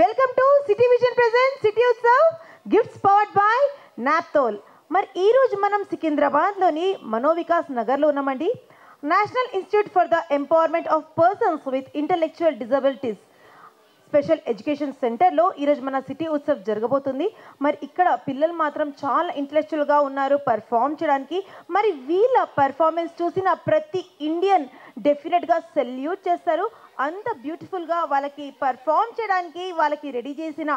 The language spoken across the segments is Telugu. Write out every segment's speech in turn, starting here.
Welcome to city vision present city Utsav gifts powered by naphthol. మరి ఈ రోజు మనం సికింద్రాబాద్లోని మనోవికాస్ నగర్లో ఉన్నామండి. National institute for the empowerment of persons with intellectual disabilities special education సెంటర్లో ఈరోజు మన సిటీ ఉత్సవ్ జరగబోతుంది. మరి ఇక్కడ పిల్లలు మాత్రం చాలా ఇంటెలెక్చువల్గా ఉన్నారు పర్ఫామ్ చేయడానికి. మరి వీళ్ళ పర్ఫార్మెన్స్ చూసిన ప్రతి ఇండియన్ డెఫినెట్గా సెల్యూట్ చేస్తారు. అంత బ్యూటిఫుల్గా వాళ్ళకి పర్ఫామ్ చేయడానికి వాళ్ళకి రెడీ చేసిన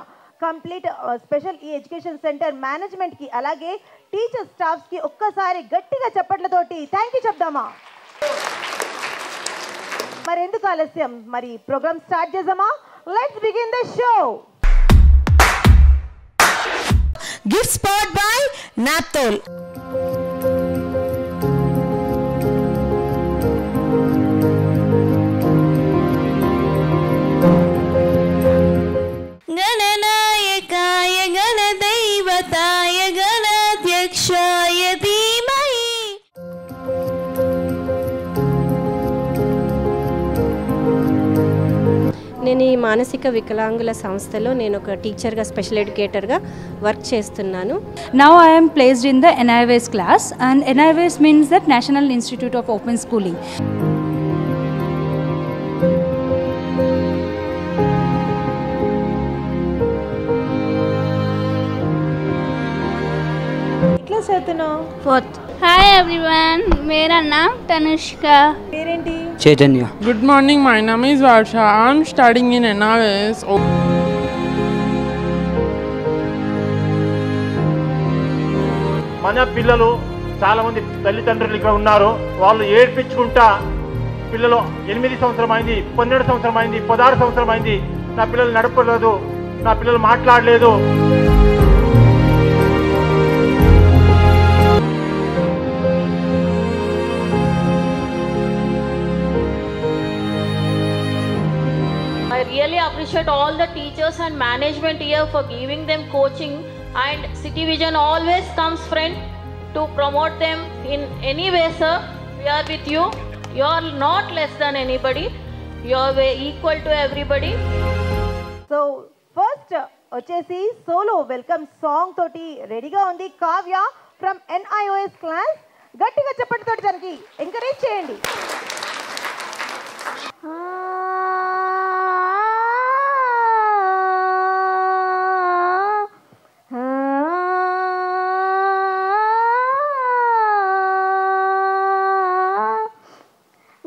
కంప్లీట్ స్పెషల్ ఈ ఎడ్యుకేషన్ సెంటర్ మేనేజ్మెంట్కి అలాగే టీచర్ స్టాఫ్స్కి ఒక్కసారి గట్టిగా చప్పట్లతోటి థ్యాంక్ యూ చెప్దామా? మరి ఎందుకు ఆలస్యం, మరి ప్రోగ్రామ్ స్టార్ట్ చేద్దామా? Let's begin the show. Gifts powered by Naaptol. గణనాయకాయ గణదైవతాయ గణాధ్యక్షాయ ధీమహి. నేను ఈ మానసిక వికలాంగుల సంస్థలో నేను ఒక టీచర్గా స్పెషల్ ఎడ్యుకేటర్గా వర్క్ చేస్తున్నాను. Now I am placed in the NIVS class, and NIVS means that National Institute of Open Schooling. ఎట్లా చదువుతున్నావు? Fourth. Hi everyone, मेरा नाम तनुष्का. పేరేంటి? Chaitanya. Good morning, my name is Varsha. I am studying in NIVS. మన పిల్లలు చాలా మంది తల్లిదండ్రులు ఇక్కడ ఉన్నారు. వాళ్ళు ఏడ్పించుకుంటా పిల్లలు 8 సంవత్సరం అయింది, 12 సంవత్సరం అయింది, 16 సంవత్సరం అయింది, నా పిల్లలు నడపలేదు, నా పిల్లలు మాట్లాడలేదు. I really appreciate all the teachers and management here for giving them coaching, and City Vision always comes friend to promote them in any way, sir. We are with you. You are not less than anybody. You are equal to everybody. So first వచ్చేసి సోలో వెల్కమ్ సాంగ్ తోటి రెడీగా ఉంది కావ్య ఫ్రమ్ NIOS క్లాస్. గట్టిగా చెప్పండి, దానికి ఎంకరేజ్ చేయండి.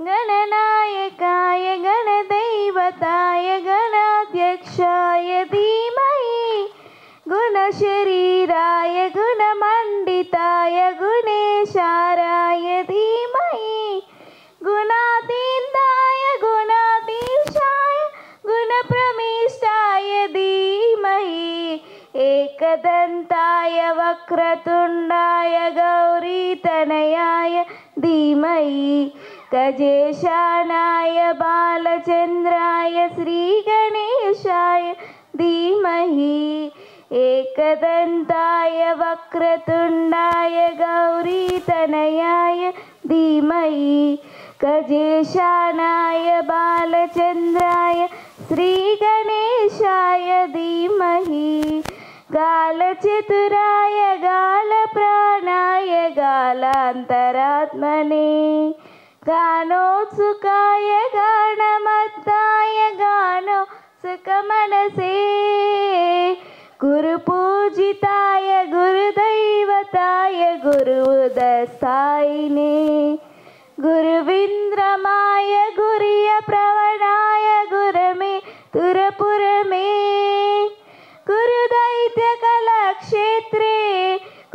गणनायकाय गणदैवताय गणाध्यक्षाय धीमहि. गुणशरीराय गुणमण्डिताय गुणेशाराय धीमहि. गुणातीताय गुणाधीशाय गुणप्रमिष्टाय धीमहि. एकदन्ताय वक्रतुण्डाय गौरीतनयाय धीमहि. गजेशानाय बालचन्द्राय श्रीगणेशाय धीमहि. एकदन्ताय वक्रतुण्डाय गौरीतनयाय धीमहि. गजेशानाय बालचन्द्राय श्रीगणेशाय धीमहि. गालचतुराय गालप्राणाय गालान्तरात्मने. गानोत्सुकाय गानमत्ताय गानोत्सुकमनसे. गुरुपूजिताय गुरुदैवताय गुरुदस्थायिने. गुरुविन्द्रमाय गुर्यप्रवणाय गुरमे तुरपुरमे. गुरुदैत्यकलाक्षेत्रे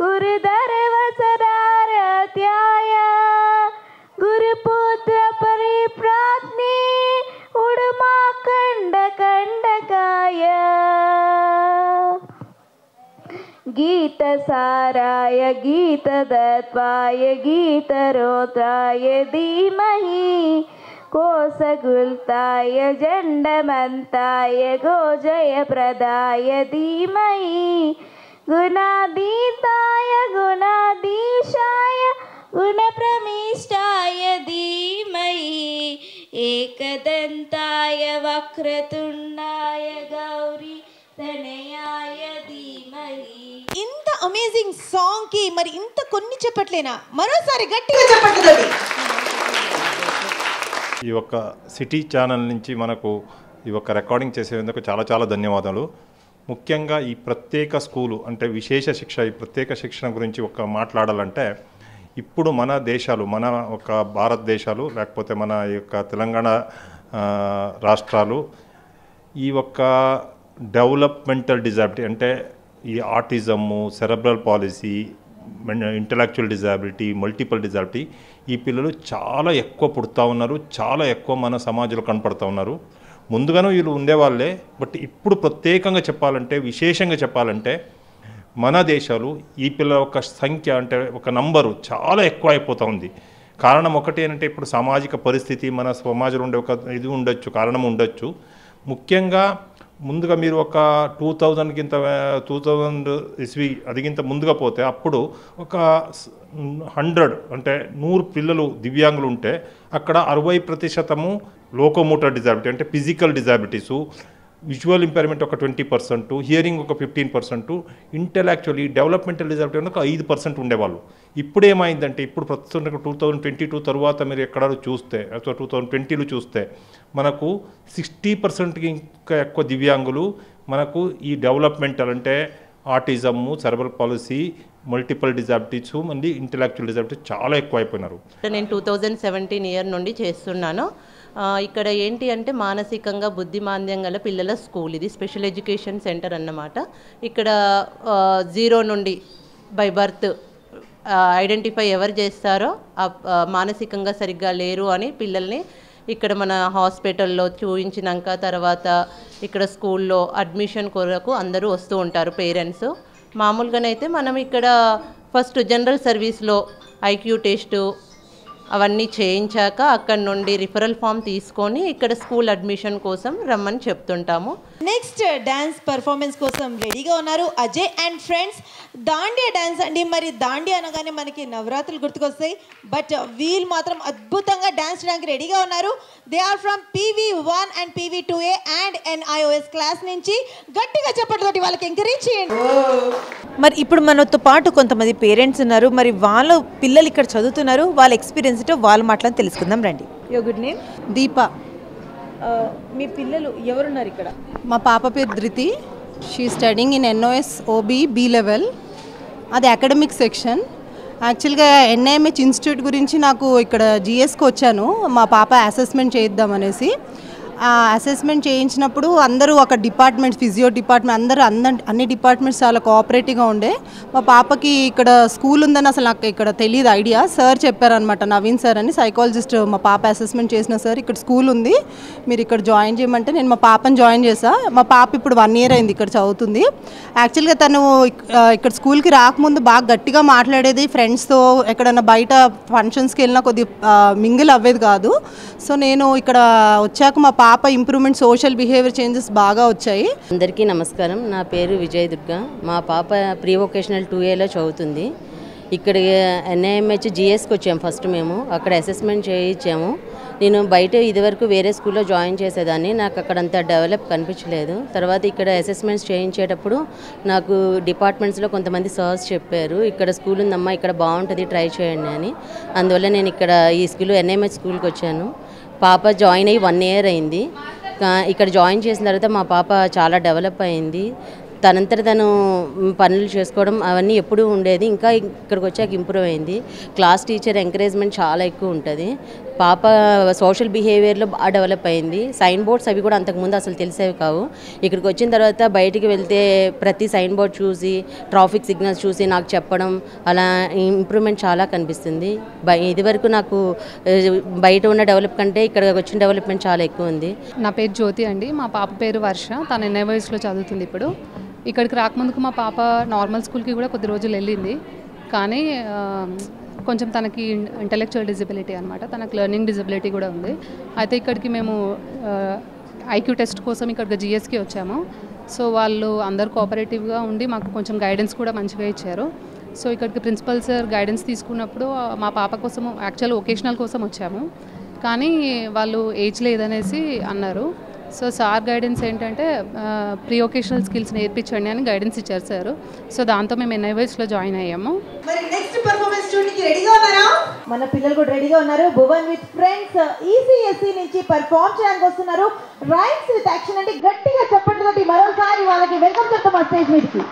गुरुधर्वसदारत्याय. गुरुपुत्र परिप्राज्ञे उडुमाखण्डकण्डकाय. गीतसाराय गीतदत्वाय गीतरोत्राय धीमहि. कोसगुल्ताय जण्डमन्ताय गोजयप्रदाय धीमहि. गुणातीताय गुणाधीशाय गुणप्रमिष्टाय धीमहि. एकदन्ताय वक्रतुण्डाय गौरी అమేజింగ్ సాంగ్కి మరి ఇంత కొన్ని చెప్పట్లేనా? మరోసారి గట్టిగా చెప్పట్లేదు. ఈ యొక్క సిటీ ఛానల్ నుంచి మనకు ఈ యొక్క రికార్డింగ్ చేసేందుకు చాలా చాలా ధన్యవాదాలు. ముఖ్యంగా ఈ ప్రత్యేక స్కూలు అంటే విశేష శిక్ష, ఈ ప్రత్యేక శిక్షణ గురించి ఒక మాట్లాడాలంటే ఇప్పుడు మన దేశాలు, మన ఒక భారతదేశాలు లేకపోతే మన యొక్క తెలంగాణ రాష్ట్రాలు ఈ యొక్క డెవలప్మెంటల్ డిజాబిలిటీ అంటే ఈ ఆటిజము, cerebral policy, intellectual disability, multiple disability ఈ పిల్లలు చాలా ఎక్కువ పుడతా ఉన్నారు, చాలా ఎక్కువ మన సమాజంలో కనపడుతూ ఉన్నారు. ముందుగానే వీళ్ళు ఉండేవాళ్ళే, బట్ ఇప్పుడు ప్రత్యేకంగా చెప్పాలంటే, విశేషంగా చెప్పాలంటే మన దేశాలు ఈ పిల్లల యొక్క సంఖ్య అంటే ఒక నంబరు చాలా ఎక్కువ అయిపోతూ ఉంది. కారణం ఒకటి ఏంటంటే ఇప్పుడు సామాజిక పరిస్థితి, మన సమాజంలో ఉండే ఒక ఇది ఉండొచ్చు, కారణం ఉండొచ్చు. ముఖ్యంగా ముందుగా మీరు ఒక 2000 ఇస్వీ అదిగింత ముందుగా పోతే అప్పుడు ఒక 100 అంటే 100 పిల్లలు దివ్యాంగులు ఉంటే అక్కడ 60% లోకోమోటర్ డిజాబిలిటీ అంటే ఫిజికల్ డిజాబిలిటీసు, విజువల్ ఇంపైర్మెంట్ ఒక 20%, హియరింగ్ ఒక 15%, ఇంటెలెక్చువల్లీ డెవలప్మెంటల్ డిజాబిలిటీ ఒక 5% ఉండేవాళ్ళు. ఇప్పుడు ఏమైందంటే ఇప్పుడు ప్రస్తుతం 2022 తర్వాత మీరు ఎక్కడ చూస్తే 2020లో చూస్తే మనకు 60%కి ఇంకా ఎక్కువ దివ్యాంగులు మనకు ఈ డెవలప్మెంటల్ అంటే ఆటిజము, సెరెబ్రల్ పాలసీ, మల్టిపుల్ డిజాబిలిటీస్, మళ్ళీ ఇంటెలెక్చువల్ డిజాబిలిటీ చాలా ఎక్కువ అయిపోయినారు. నేను 2017 ఇయర్ నుండి చేస్తున్నాను. ఇక్కడ ఏంటి అంటే మానసికంగా బుద్ధిమాంద్యం గల పిల్లల స్కూల్, ఇది స్పెషల్ ఎడ్యుకేషన్ సెంటర్ అన్నమాట. ఇక్కడ 0 నుండి బై బర్త్ ఐడెంటిఫై ఎవరు చేస్తారో మానసికంగా సరిగ్గా లేరు అని పిల్లల్ని ఇక్కడ మన హాస్పిటల్లో చూపించినాక తర్వాత ఇక్కడ స్కూల్లో అడ్మిషన్ కొరకు అందరూ వస్తూ ఉంటారు పేరెంట్స్. మామూలుగానైతే మనం ఇక్కడ ఫస్ట్ జనరల్ సర్వీస్లో ఐక్యూ టెస్టు అవన్నీ చేయించాక అక్కడ నుండి రిఫరల్ ఫామ్ తీసుకొని ఇక్కడ స్కూల్ అడ్మిషన్ కోసం రమ్మని చెప్తుంటాము. నెక్స్ట్ డాన్స్ పర్ఫార్మెన్స్ కోసం రెడీగా ఉన్నారు Ajay and friends. Dandiya dance అండి. మరి దాండియా అనగానే మనకి నవరాత్రులు గుర్తుకొస్తాయి, బట్ వీళ్ళు మాత్రం అద్భుతంగా డాన్స్ చేయడానికి రెడీగా ఉన్నారు. They are from PV1 and PV2A and NIOS class నుంచి. గట్టిగా చెప్పట్లతోటి వాళ్ళకి ఎంకరేజ్ చేయండి. మరి ఇప్పుడు మనతో పాటు కొంతమంది పేరెంట్స్ ఉన్నారు. మరి వాళ్ళ పిల్లలు ఇక్కడ చదువుతున్నారు, వాళ్ళ ఎక్స్పీరియన్స్ వాళ్ళ మాటలను తెలుసుకుందాం రండి. Your good name? దీప. మీ పిల్లలు ఎవరున్నారు ఇక్కడ? మా పాప పేరు Dhriti. She studying in NOS OB B level, అది అకాడమిక్ సెక్షన్. యాక్చువల్గా NIMH ఇన్స్టిట్యూట్ గురించి నాకు ఇక్కడ GSకి వచ్చాను మా పాప అసెస్మెంట్ చేయిద్దామనేసి. ఆ అసెస్మెంట్ చేయించినప్పుడు అందరూ ఒక డిపార్ట్మెంట్, ఫిజియో డిపార్ట్మెంట్, అన్ని డిపార్ట్మెంట్స్ చాలా కోఆపరేటివ్గా ఉండే. మా పాపకి ఇక్కడ స్కూల్ ఉందని అసలు నాకు ఇక్కడ తెలియదు, ఐడియా. సార్ చెప్పారనమాట, నవీన్ సార్ అని సైకాలజిస్ట్, మా పాప అసెస్మెంట్ చేసిన సార్, ఇక్కడ స్కూల్ ఉంది మీరు ఇక్కడ జాయిన్ చేయమంటే నేను మా పాపని జాయిన్ చేసా. మా పాప ఇప్పుడు 1 year అయింది ఇక్కడ చదువుతుంది. యాక్చువల్గా తను ఇక్కడ స్కూల్కి రాకముందు బాగా గట్టిగా మాట్లాడేది, ఫ్రెండ్స్తో ఎక్కడన్నా బయట ఫంక్షన్స్కి వెళ్ళినా కొద్దిగా మింగిల్ అవ్వేది కాదు. సో నేను ఇక్కడ వచ్చాక మా పాప ఇంప్రూవ్మెంట్, సోషల్ బిహేవియర్ చేంజెస్ బాగా వచ్చాయి. అందరికీ నమస్కారం. నా పేరు విజయ్ దుర్గా. మా పాప ప్రీ వొకేషనల్ 2Aలో చదువుతుంది. ఇక్కడ NIMH GSకి వచ్చాము ఫస్ట్ మేము, అక్కడ అసెస్మెంట్ చేయించాము. నేను బయట ఇదివరకు వేరే స్కూల్లో జాయిన్ చేసేదాన్ని, నాకు అక్కడ అంత డెవలప్ కనిపించలేదు. తర్వాత ఇక్కడ అసెస్మెంట్స్ చేయించేటప్పుడు నాకు డిపార్ట్మెంట్స్లో కొంతమంది సర్స్ చెప్పారు, ఇక్కడ స్కూల్ ఉందమ్మా, ఇక్కడ బాగుంటుంది, ట్రై చేయండి అని. అందువల్ల నేను ఇక్కడ ఈ స్కూల్ NIMH స్కూల్కి వచ్చాను. పాప జాయిన్ అయ్యి 1 year అయింది. ఇక్కడ జాయిన్ చేసిన తర్వాత మా పాప చాలా డెవలప్ అయింది. తనంతట తను పనులు చేసుకోవడం అవన్నీ ఎప్పుడూ ఉండేది, ఇంకా ఇక్కడికి వచ్చాక ఇంప్రూవ్ అయింది. క్లాస్ టీచర్ ఎంకరేజ్మెంట్ చాలా ఎక్కువ ఉంటుంది. పాప సోషల్ బిహేవియర్లో బాగా డెవలప్ అయింది. సైన్ బోర్డ్స్ అవి కూడా అంతకుముందు అసలు తెలిసేవి కావు. ఇక్కడికి వచ్చిన తర్వాత బయటికి వెళ్తే ప్రతి సైన్ బోర్డ్ చూసి, ట్రాఫిక్ సిగ్నల్స్ చూసి నాకు చెప్పడం, అలా ఇంప్రూవ్మెంట్ చాలా కనిపిస్తుంది. ఇదివరకు నాకు బయట ఉన్న డెవలప్ కంటే ఇక్కడ వచ్చిన డెవలప్మెంట్ చాలా ఎక్కువ ఉంది. నా పేరు జ్యోతి అండి. మా పాప పేరు వర్ష. తను NIOSలో చదువుతుంది ఇప్పుడు. ఇక్కడికి రాకముందుకు మా పాప నార్మల్ స్కూల్కి కూడా కొద్ది రోజులు వెళ్ళింది, కానీ కొంచెం తనకి ఇంటెలెక్చువల్ డిజబిలిటీ అనమాట, తనకు లెర్నింగ్ డిజబిలిటీ కూడా ఉంది. అయితే ఇక్కడికి మేము ఐక్యూ టెస్ట్ కోసం ఇక్కడికి GSకి వచ్చాము. సో వాళ్ళు అందరు కోఆపరేటివ్గా ఉండి మాకు కొంచెం గైడెన్స్ కూడా మంచిగా ఇచ్చారు. సో ఇక్కడికి ప్రిన్సిపల్ సార్ గైడెన్స్ తీసుకున్నప్పుడు మా పాప కోసము యాక్చువల్ వొకేషనల్ కోసం వచ్చాము, కానీ వాళ్ళు ఏజ్ లేదనేసి అన్నారు. సో సార్ గైడెన్స్ ఏంటంటే ప్రీ వొకేషనల్ స్కిల్స్ నేర్పించండి అని గైడెన్స్ ఇచ్చారు సార్. సో దాంతో మేము ఎన్ఐవైస్లో జాయిన్ అయ్యాము. మరి నెక్స్ట్ పర్ఫార్మెన్స్ చూడడానికి రెడీగా ఉన్నారా? మన పిల్లలు కూడా రెడీగా ఉన్నారు. భువన్ విత్ ఫ్రెండ్స్ ఈసీఎస్సీ నుంచి పర్ఫార్మ్ చేయడానికి వస్తున్నారు. రైమ్స్ విత్ యాక్షన్ అంటే గట్టిగా చెప్పట్లతోటి మరోసారి వాళ్ళకి వెల్కమ్ చెప్తాం ఆ స్టేజ్ మీదకి.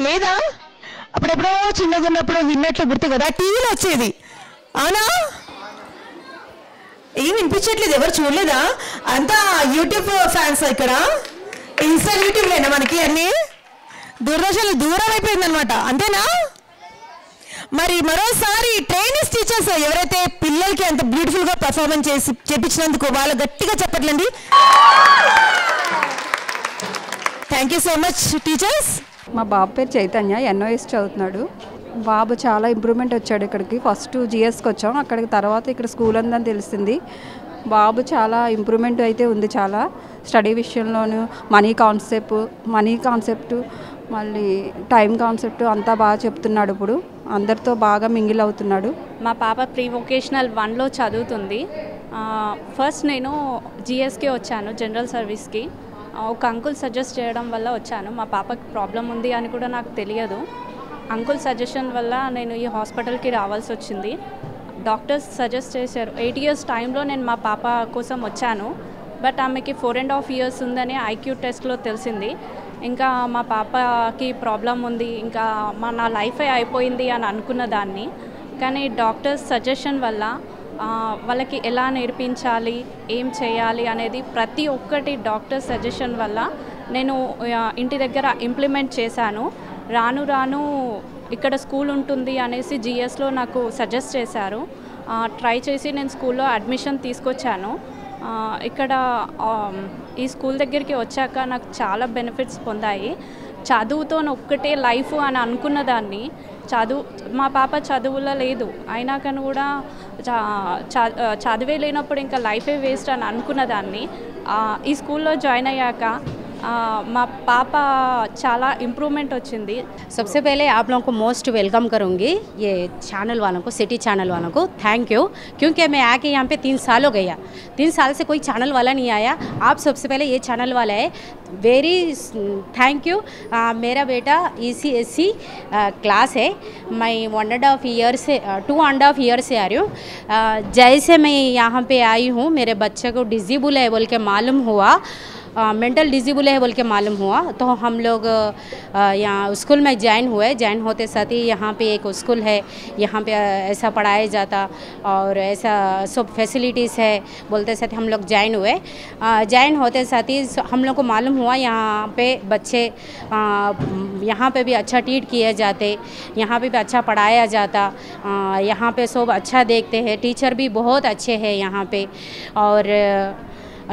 లేదా అప్పుడెప్పుడో చిన్నగా ఉన్నప్పుడు విన్నట్లు గుర్తు కదా, టీవీలో వచ్చేది. అవునా? ఏం వినిపించట్లేదు, ఎవరు చూడలేదా? అంతా యూట్యూబ్ ఫ్యాన్స్ ఇక్కడ. ఇన్స్టా యూట్యూబ్లేనా మనకి అన్నీ? దూరదర్శన్ దూరం అయిపోయిందనమాట, అంతేనా? మరి మరోసారి ట్రైనింగ్ టీచర్స్ ఎవరైతే పిల్లలకి అంత బ్యూటిఫుల్గా పర్ఫార్మెన్స్ చేపించినందుకు వాళ్ళు గట్టిగా చెప్పట్లండి. Thank you so much teachers. మా బాబు పేరు చైతన్య, ఎన్ఓఎస్ చదువుతున్నాడు. బాబు చాలా ఇంప్రూవ్మెంట్ వచ్చాడు ఇక్కడికి. ఫస్ట్ జిఎస్కి వచ్చాం, అక్కడికి తర్వాత ఇక్కడ స్కూల్ ఉందని తెలిసింది. బాబు చాలా ఇంప్రూవ్మెంట్ అయితే ఉంది, చాలా స్టడీ విషయంలోనూ మనీ కాన్సెప్ట్ మళ్ళీ టైం కాన్సెప్ట్ అంతా బాగా చెప్తున్నాడు. ఇప్పుడు అందరితో బాగా మింగిల్ అవుతున్నాడు. మా పాప ప్రీ వొకేషనల్ 1లో చదువుతుంది. ఫస్ట్ నేను జిఎస్కి వచ్చాను, జనరల్ సర్వీస్కి. ఒక అంకుల్ సజెస్ట్ చేయడం వల్ల వచ్చాను. మా పాపకి ప్రాబ్లం ఉంది అని కూడా నాకు తెలియదు. అంకుల్ సజెషన్ వల్ల నేను ఈ హాస్పిటల్కి రావాల్సి వచ్చింది. డాక్టర్స్ సజెస్ట్ చేశారు. 8 years టైంలో నేను మా పాప కోసం వచ్చాను. బట్ ఆమెకి 4.5 years ఉందని ఐక్యూ టెస్ట్లో తెలిసింది. ఇంకా మా పాపకి ప్రాబ్లం ఉంది, ఇంకా నా లైఫే అయిపోయింది అని అనుకున్న దాన్ని. కానీ డాక్టర్స్ సజెషన్ వల్ల వాళ్ళకి ఎలా నేర్పించాలి, ఏం చేయాలి అనేది ప్రతి ఒక్కటి డాక్టర్ సజెషన్ వల్ల నేను ఇంటి దగ్గర ఇంప్లిమెంట్ చేశాను. రాను రాను ఇక్కడ స్కూల్ ఉంటుంది అనేసి జిఎస్లో నాకు సజెస్ట్ చేశారు. ట్రై చేసి నేను స్కూల్లో అడ్మిషన్ తీసుకొచ్చాను. ఇక్కడ ఈ స్కూల్ దగ్గరికి వచ్చాక నాకు చాలా బెనిఫిట్స్ పొందాయి. చదువుతో ఒక్కటే లైఫ్ అని అనుకున్న దాన్ని మా పాప చదువులో లేదు అయినా కానీ కూడా చదివే లేనప్పుడు ఇంకా లైఫే వేస్ట్ అని అనుకున్న దాన్ని ఈ స్కూల్లో జాయిన్ అయ్యాక మా పాప చాలా ఇంప్रूवमेंट వచ్చింది। सबसे पहले आप लोगों को मोस्ट वेलकम करूँगी ये चैनल वालों को, सिटी चैनल वालों को थैंक यू, क्योंकि मैं आके यहाँ पे 3 साल हो गया, 3 साल से कोई चैनल वाला नहीं आया, आप सबसे पहले ये चैनल वाला है, वेरी थैंक यू। मेरा बेटा ECSC क्लास है, मैं 1.5 ईयर से 2.5 ईयर से आ रही हूँ। जैसे मैं यहाँ पे आई हूँ मेरे बच्चे को डिसेबल है बोल के मालूम हुआ, मेंटल डिसेबल है बोल के मालूम हुआ, तो हम लोग यहाँ स्कूल में ज्वाइन हुए। ज्वाइन होते साथ ही यहाँ पे एक स्कूल है, यहाँ पे ऐसा पढ़ाया जाता और ऐसा सब फैसिलिटीज़ है बोलते साथ हम लोग ज्वाइन हुए। ज्वाइन होते साथ ही हम लोग को मालूम हुआ यहाँ पे बच्चे यहाँ पे भी अच्छा ट्रीट किए जाते, यहाँ पे भी अच्छा पढ़ाया जाता, यहाँ पे सब अच्छा देखते हैं, टीचर भी बहुत अच्छे हैं यहाँ पे, और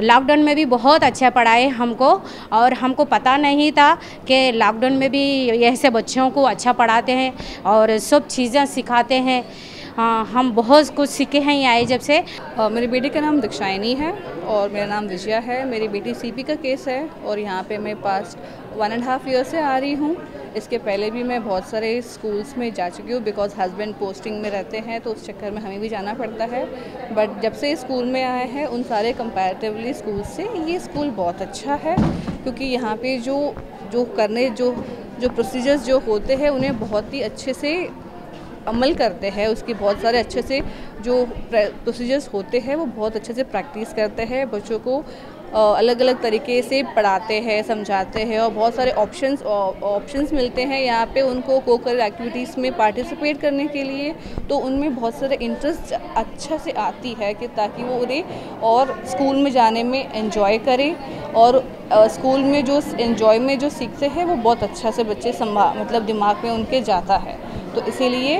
लॉकडाउन में भी बहुत अच्छा पढ़ाए हमको, और हमको पता नहीं था कि लॉकडाउन में भी ऐसे बच्चों को अच्छा पढ़ाते हैं और सब चीज़ें सिखाते हैं। हम बहुत कुछ सीखे हैं यहाँ आए जब से। मेरी बेटी का नाम दक्षायनी है और मेरा नाम विजया है। मेरी बेटी CP का केस है और यहाँ पे मैं पास्ट 1.5 ईयर से आ रही हूँ। इसके पहले भी मैं बहुत सारे स्कूल्स में जा चुकी हूँ, बिकॉज हस्बैंड पोस्टिंग में रहते हैं तो उस चक्कर में हमें भी जाना पड़ता है। बट जब से स्कूल में आए हैं उन सारे कंपैरेटिवली स्कूल से ये स्कूल बहुत अच्छा है, क्योंकि यहाँ पे जो प्रोसीजर्स जो होते हैं उन्हें बहुत ही अच्छे से अमल करते हैं, उसकी बहुत सारे अच्छे से जो प्रोसीजर्स होते हैं वो बहुत अच्छे से प्रैक्टिस करते हैं, बच्चों को अलग अलग तरीके से पढ़ाते हैं, समझाते हैं, और बहुत सारे ऑप्शंस मिलते हैं यहाँ पे उनको को-करिकुलर एक्टिविटीज़ में पार्टिसिपेट करने के लिए, तो उनमें बहुत सारे इंटरेस्ट अच्छा से आती है कि ताकि वो उन्हें और स्कूल में जाने में एंजॉय करें, और स्कूल में जो एंजॉय में जो सीखते हैं वो बहुत अच्छा से बच्चे मतलब दिमाग में उनके जाता है। तो इसीलिए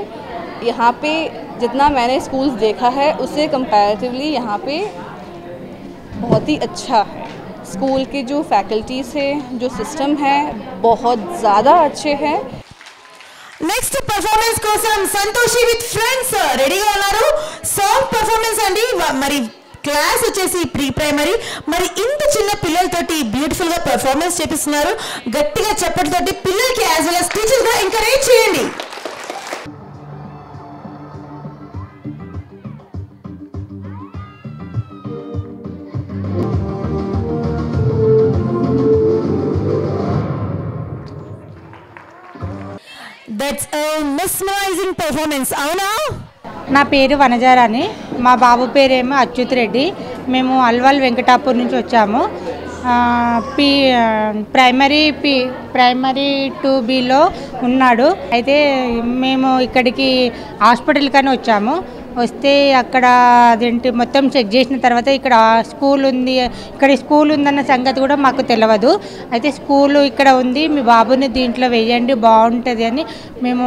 यहाँ पे जितना मैंने स्कूल्स देखा है उससे कंपैरेटिवली यहाँ पे बहुत ही अच्छा है। स्कूल के जो फैकल्टीज़ है, जो सिस्टम है, बहुत ज़्यादा अच्छे हैं। నెక్స్ట్ పర్ఫార్మెన్స్ కోసం సంతోషి విత్ ఫ్రెండ్స్ రెడీగా ఉన్నారు। సాంగ్ పర్ఫార్మెన్స్ అండి, మరి క్లాస్ వచ్చేసి ప్రీ ప్రైమరీ, మరి ఇంత చిన్న పిల్లలతోటి బ్యూటిఫుల్ గా పర్ఫార్మెన్స్ చేపిస్తున్నారు। గట్టిగా చప్పట్లతోటి పిల్లలకి యాజ్ వెల్ as టీచర్స్ గా ఎంకరేజ్ చేయండి। That's a mesmerizing performance. అవునా? నా పేరు వనజారాణి, మా బాబు పేరేమో అచ్యుత్ రెడ్డి, మేము అల్వాల్ వెంకటాపూర్ నుంచి వచ్చాము। ప్రైమరీ 2Bలో ఉన్నాడు। అయితే మేము ఇక్కడికి హాస్పిటల్ కని వచ్చాము, వస్తే అక్కడ అదేంటి మొత్తం చెక్ చేసిన తర్వాత ఇక్కడ స్కూల్ ఉందన్న సంగతి కూడా మాకు తెలియదు। అయితే స్కూల్ ఇక్కడ ఉంది, మీ బాబుని దీంట్లో వేయండి బాగుంటుంది అని మేము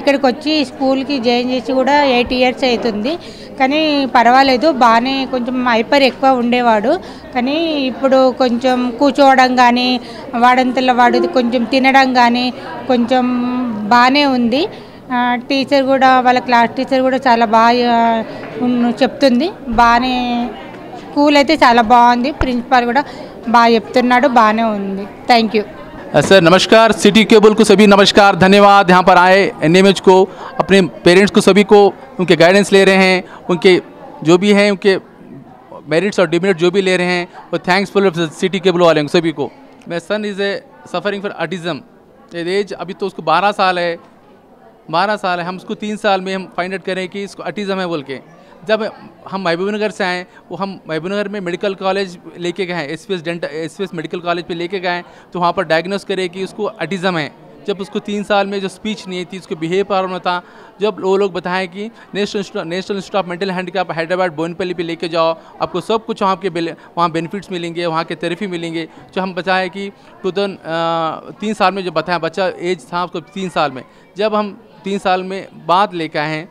ఇక్కడికి వచ్చి స్కూల్కి జాయిన్ చేసి కూడా 8 ఇయర్స్ అవుతుంది। కానీ పర్వాలేదు, బాగానే కొంచెం హైపర్ ఎక్కువ ఉండేవాడు, కానీ ఇప్పుడు కొంచెం కూర్చోవడం కానీ వాడంతలో వాడు కొంచెం తినడం కానీ కొంచెం బాగానే ఉంది। టీచర్ కూడా వాళ్ళ క్లాస్ టీచర్ కూడా చాలా బాగా చెప్తుంది, బాగానే స్కూల్ అయితే చాలా బాగుంది, ప్రిన్సిపాల్ కూడా బాగా చెప్తున్నాడు, బాగానే ఉంది। Thank you sir. नमस्कार, सिटी केबल को सभी नमस्कार, धन्यवाद। यहाँ पर आए NMH को, अपने पेरेंट्स को, सभी को उनके गाइडेंस ले रहे हैं, उनके जो भी हैं उनके मेरिट्स और डिमेरिट्स जो भी ले रहे हैं, और थैंक्सफुल सिटी केबल वाले को सभी को। मेरा son is a suffering for autism, as अभी तो उसको 12 साल है, हम उसको 3 साल में हम फाइंड आउट करें कि इसको ऑटिज़म है बोल के। जब हम महबूबनगर से आए, वो हम महबूबनगर में मेडिकल कॉलेज लेके गए हैं, एसपीएस मेडिकल कॉलेज पे लेके गए, तो वहाँ पर डायग्नोस करे कि उसको ऑटिज़म है। जब उसको 3 साल में जो स्पीच नहीं थी, उसको बिहेव प्रॉब्लम था, जब वो लोग बताएं कि national institute of mental handicap Hyderabad Bowenpally पे लेके जाओ, आपको सब कुछ वहाँ बेनिफिट्स मिलेंगे, वहाँ के थेरेपी मिलेंगे। जो हम बताएं कि 3 साल में जो बताया, बच्चा एज था उसको 3 साल में, जब हम 3 साल में बाद लेके आए हैं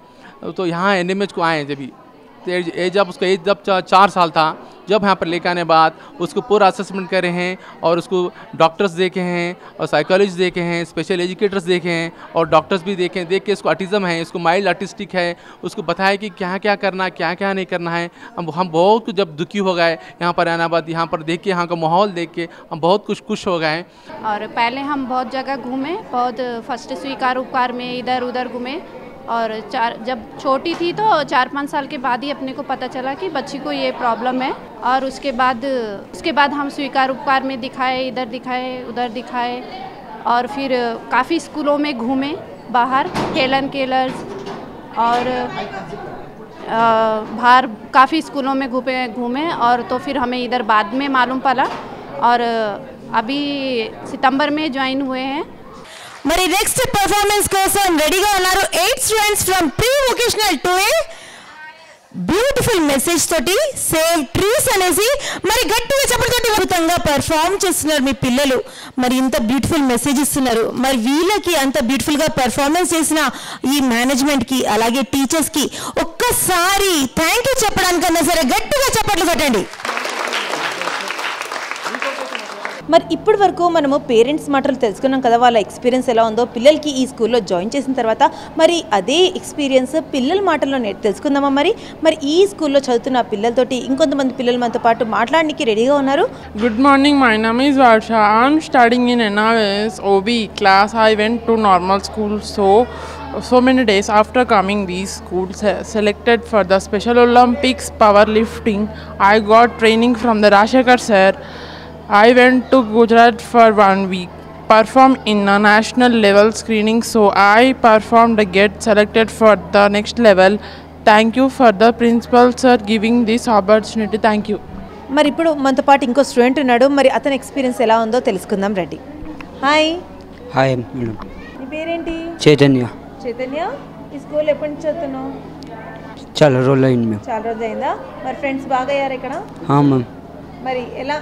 तो यहाँ NMH को आए हैं, जब एज जब उसका एज जब 4 साल था जब यहाँ पर लेकर आने बाद उसको पूरा असेसमेंट करे हैं और उसको डॉक्टर्स देखे हैं और साइकोलॉजिस्ट देखे हैं, स्पेशल एजुकेटर्स देखे हैं और डॉक्टर्स भी देख के इसको ऑटिज़म है, इसको माइल्ड ऑटिस्टिक है, उसको बताया कि क्या क्या करना है, क्या क्या नहीं करना है। हम बहुत जब दुखी हो गए यहाँ पर आने बाद, यहाँ पर देख के, यहाँ का माहौल देख के हम बहुत कुछ खुश हो गए। और पहले हम बहुत जगह घूमे, बहुत फर्स्ट स्वीकार उपकार में इधर उधर घूमे और जब छोटी थी तो 4-5 साल के बाद ही अपने को पता चला कि बच्ची को ये प्रॉब्लम है। और उसके बाद हम स्वीकार उपकार में दिखाए, इधर दिखाए उधर दिखाए और फिर काफ़ी स्कूलों में घूमे बाहर, हेलन केलर्स और बाहर काफ़ी स्कूलों में घूमे और तो फिर हमें इधर बाद में मालूम पड़ा और अभी सितंबर में ज्वाइन हुए हैं। మరి నెక్స్ట్ పర్ఫార్మెన్స్ కోసం రెడీగా ఉన్నారు 8 students from pre vocational 2A beautiful message తోటి సేవ్ ట్రీస్ అనేసి మరి గట్టిగా చెప్పడంతో అద్భుతంగా పర్ఫామ్ చేస్తున్నారు మీ పిల్లలు. మరి ఇంత బ్యూటిఫుల్ మెసేజ్ ఇస్తున్నారు. మరి వీళ్ళకి అంత బ్యూటిఫుల్గా పర్ఫార్మెన్స్ చేసిన ఈ మేనేజ్మెంట్కి అలాగే టీచర్స్కి ఒక్కసారి థ్యాంక్ యూ చెప్పడానికన్నా సరే గట్టిగా చప్పట్లు కొట్టండి. మరి ఇప్పటి వరకు మనము పేరెంట్స్ మాటలు తెలుసుకున్నాం కదా, వాళ్ళ ఎక్స్పీరియన్స్ ఎలా ఉందో పిల్లలకి ఈ స్కూల్లో జాయిన్ చేసిన తర్వాత. మరి అదే ఎక్స్పీరియన్స్ పిల్లల మాటల్లో తెలుసుకుందామా? మరి ఈ స్కూల్లో చదువుతున్న పిల్లలతోటి ఇంకొంతమంది పిల్లలు మనతో పాటు మాట్లాడడానికి రెడీగా ఉన్నారు. Good morning, my name is Varsha. I am studying in NRS OB class. I went to normal school, so many days after coming these schools selected for the Special Olympics powerlifting. I got training from the Rashekar sir. I went to Gujarat for 1 week, performed in a national level screening, so I performed to get selected for the next level. Thank you for the principal sir giving this opportunity. Thank you. మరి ఇప్పుడు మనతో పాటు ఇంకో స్టూడెంట్ ఉన్నాడు. మరి అతని ఎక్స్పీరియన్స్ ఎలా ఉందో తెలుసుకుందాం రండి. హాయ్. Hi madam. నీ పేరేంటి? చైతన్య. చైతన్య, ఈ స్కూల్ ఎప్పటి నుంచి చదువుతున్నావు? చాలా రోజులు అయింది మ్యామ్. చాలా రోజులు అయిందా? మరి ఫ్రెండ్స్ బాగా అయ్యారు ఇక్కడ? మ్యామ్. మరి ఎలా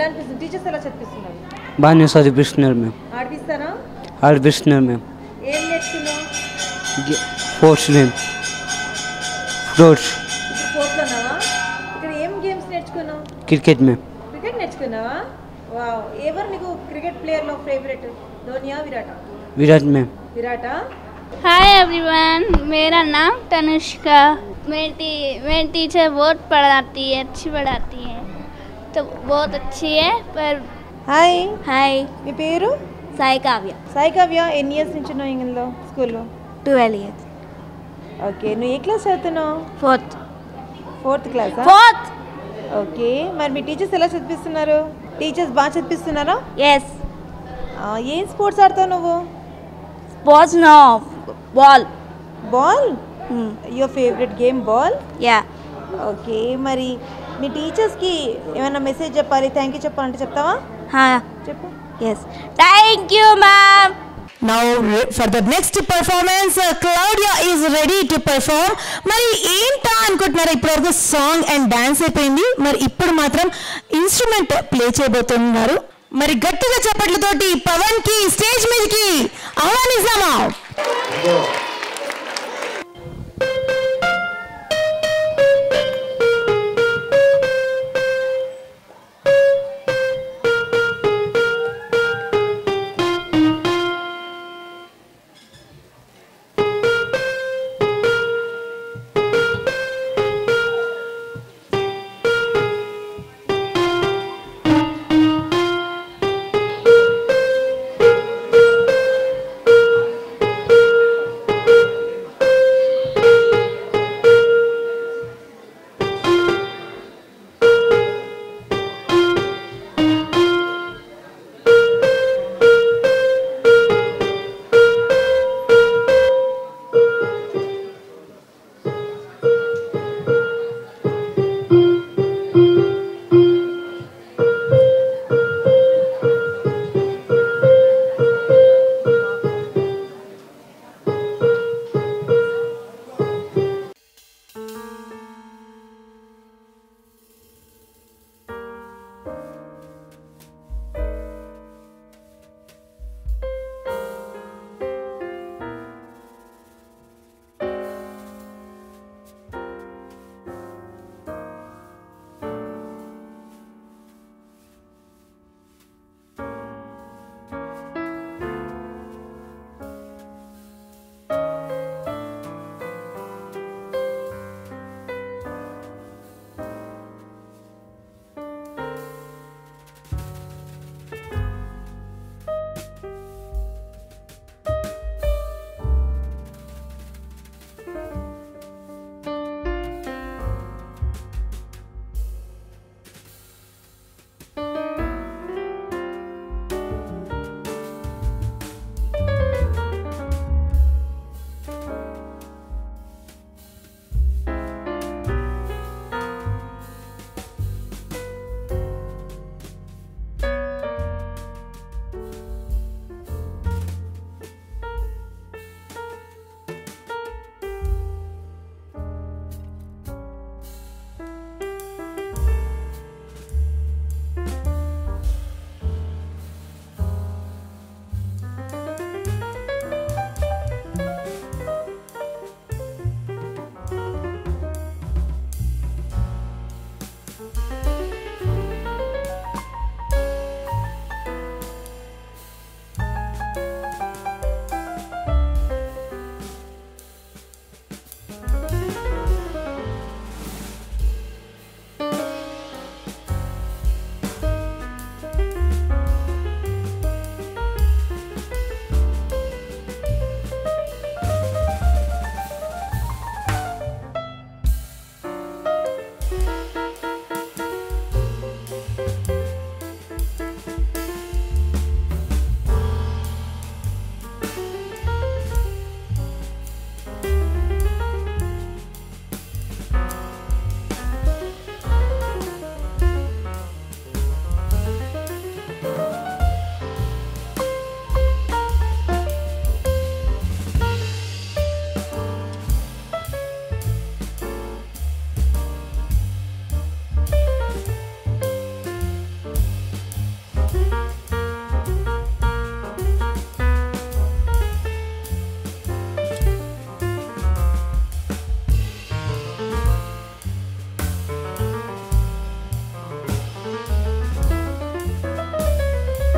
అనిపిస్తుంది? టీచర్స్ ఎలా చదివిస్తున్నారు? బాగానే చదివిస్తున్నారు మ్యామ్. ఆడిపిస్తారా? ఆడిపిస్తున్నారు మ్యామ్. ఏం నేర్చుకున్నావు? Sports name floors. స్పోర్ట్స్ అన్నావా? ఇక్కడ ఏం గేమ్స్ నేర్చుకున్నావు? Cricket ma'am. క్రికెట్ నేర్చుకున్నావా? వావ్. ఎవరు నీకు క్రికెట్ ప్లేయర్లో ఫేవరెట్? ధోనియా, విరాటా? విరాట్ మ్యామ్. విరాటా? हाय एवरीवन, मेरा नाम तनुष्का। मेरी टीचर बहुत पढ़ाती है, अच्छी पढ़ाती है, तो बहुत अच्छी है। पर హాయ్. हाय, మీ పేరు? साई काव्य। సాయి కావ్య, ఎన్ని ఇయర్స్ నుంచి ఉన్నావు ఇందులో స్కూల్లో? 12 years। ఓకే, నువ్వు ఏ క్లాస్ చదువుతున్నావు? ఫోర్త్ క్లాసా? ఫోర్త్. ఓకే, మరి మీ టీచర్స్ ఎలా చదివిస్తున్నారు? టీచర్స్ బాగా చదివిస్తున్నారా? ఎస్. ఏం స్పోర్ట్స్ ఆడతావు నువ్వు? Sports no, ball. Your favourite game ball? Yeah. Okay, మరి మీ టీచర్స్కి ఏమైనా మెసేజ్ చెప్పాలి, థ్యాంక్ యూ చెప్పాలంటే చెప్తావా? చెప్పు. Yes, thank you ma'am. Now for the next performance, Claudia is ready to perform. మరి ఏంటా అనుకుంటున్నారా? ఇప్పటివరకు సాంగ్ అండ్ డాన్స్ అయిపోయింది. మరి ఇప్పుడు మాత్రం ఇన్స్ట్రుమెంట్ ప్లే చేయబోతున్నారు. మరి గట్టిగా చప్పట్లతోటి పవన్ కి స్టేజ్ మీదకి ఆహ్వానిస్తామా?